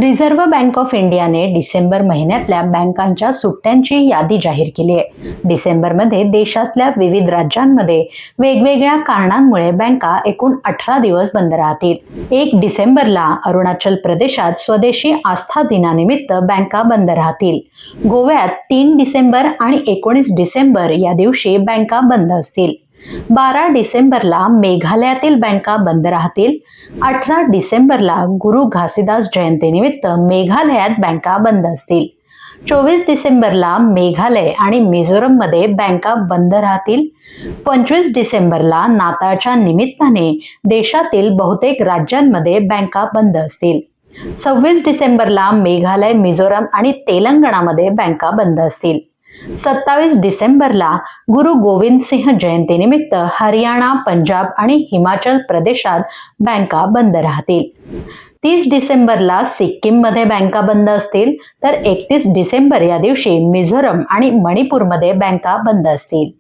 Reserve bank of इंडियाने डिसेंबर महिन्यातल्या बँकांच्या सुट्ट्यांची यादी जाहीर केली आहे. डिसेंबरमध्ये देशातल्या विविध राज्यांमध्ये वेगवेगळ्या कारणांमुळे बँका एकूण 18 दिवस बंद राहतील. 1 डिसेंबरला अरुणाचल प्रदेशात स्वदेशी आस्था दिनानिमित्त बँका बंद राहतील. गोव्यात 3 डिसेंबर आणि 19 डिसेंबर या दिवशी बँका बंद असतील. 12 डिसेंबरला मेघालयातील बँका बंद राहतील. 18 डिसेंबरला गुरु घासीदास जयंतीनिमित्त मेघालयात बँका बंद असतील. 24 डिसेंबरला मेघालय आणि मिझोरममध्ये बँका बंद राहतील. 25 डिसेंबरला नाताळच्या निमित्ताने देशातील बहुतेक राज्यांमध्ये बँका बंद असतील. 26 डिसेंबरला मेघालय, मिझोरम आणि तेलंगणामध्ये बँका बंद असतील. 27 डिसेंबरला गुरु गोविंद सिंह जयंतीनिमित्त हरियाणा, पंजाब आणि हिमाचल प्रदेशात बँका बंद राहतील. 30 डिसेंबरला सिक्कीममध्ये बँका बंद असतील, तर 31 डिसेंबर या दिवशी मिझोरम आणि मणिपूरमध्ये बँका बंद असतील.